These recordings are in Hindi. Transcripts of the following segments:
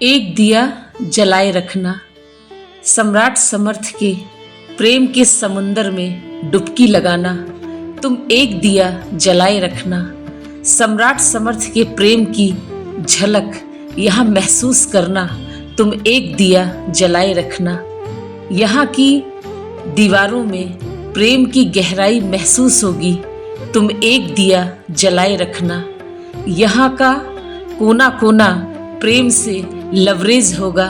एक दिया जलाए रखना। सम्राट समर्थ के प्रेम के समुंदर में डुबकी लगाना। तुम एक दिया जलाए रखना। सम्राट समर्थ के प्रेम की झलक यहाँ महसूस करना। तुम एक दिया जलाए रखना। यहाँ की दीवारों में प्रेम की गहराई महसूस होगी। तुम एक दिया जलाए रखना। यहाँ का कोना कोना प्रेम से लवरेज होगा।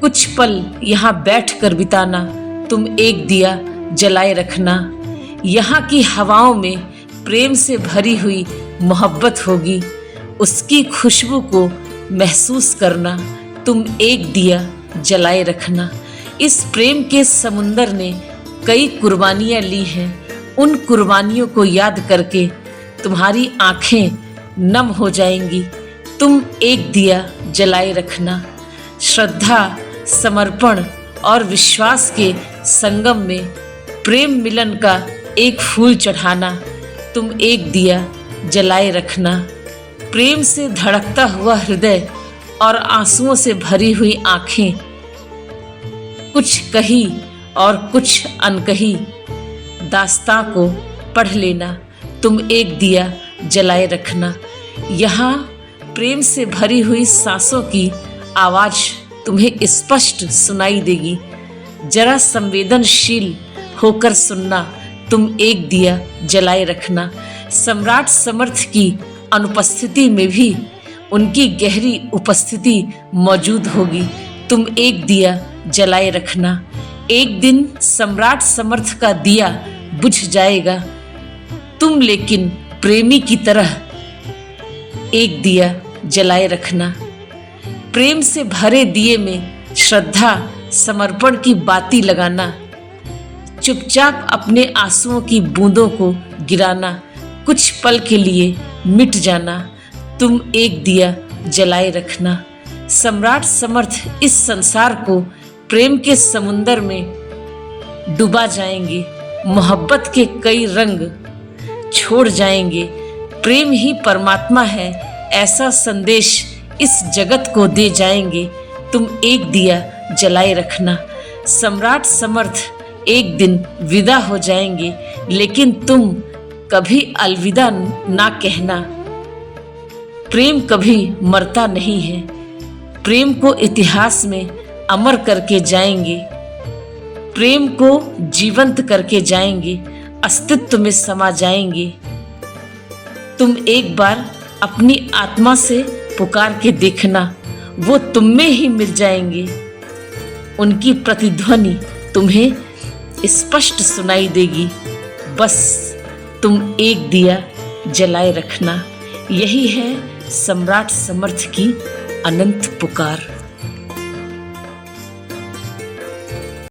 कुछ पल यहाँ बैठकर बिताना। तुम एक दिया जलाए रखना। यहाँ की हवाओं में प्रेम से भरी हुई मोहब्बत होगी। उसकी खुशबू को महसूस करना। तुम एक दिया जलाए रखना। इस प्रेम के समुंदर ने कई कुर्बानियाँ ली हैं। उन कुर्बानियों को याद करके तुम्हारी आंखें नम हो जाएंगी। तुम एक दिया जलाए रखना। श्रद्धा, समर्पण और विश्वास के संगम में प्रेम मिलन का एक फूल चढ़ाना। तुम एक दिया जलाए रखना। प्रेम से धड़कता हुआ हृदय और आंसुओं से भरी हुई आंखें, कुछ कही और कुछ अनकही दास्तां को पढ़ लेना। तुम एक दिया जलाए रखना। यहाँ प्रेम से भरी हुई सांसों की आवाज तुम्हें स्पष्ट सुनाई देगी। जरा संवेदनशील होकर सुनना। तुम एक दिया जलाए रखना। सम्राट समर्थ की अनुपस्थिति में भी उनकी गहरी उपस्थिति मौजूद होगी। तुम एक दिया जलाए रखना। एक दिन सम्राट समर्थ का दिया बुझ जाएगा। तुम लेकिन प्रेमी की तरह एक दिया जलाए रखना। प्रेम से भरे दिए में श्रद्धा, समर्पण की बाती लगाना। चुपचाप अपने आंसुओं की बूंदों को गिराना। कुछ पल के लिए मिट जाना। तुम एक दिया जलाए रखना। सम्राट समर्थ इस संसार को प्रेम के समुंदर में डुबा जाएंगे। मोहब्बत के कई रंग छोड़ जाएंगे। प्रेम ही परमात्मा है, ऐसा संदेश इस जगत को दे जाएंगे। तुम एक दिया जलाए रखना। सम्राट समर्थ एक दिन विदा हो जाएंगे, लेकिन तुम कभी अलविदा ना कहना। प्रेम कभी मरता नहीं है। प्रेम को इतिहास में अमर करके जाएंगे। प्रेम को जीवंत करके जाएंगे। अस्तित्व में समा जाएंगे। तुम एक बार अपनी आत्मा से पुकार के देखना, वो तुम में ही मिल जाएंगे। उनकी प्रतिध्वनि तुम्हें स्पष्ट सुनाई देगी। बस तुम एक दिया जलाए रखना। यही है सम्राट समर्थ की अनंत पुकार।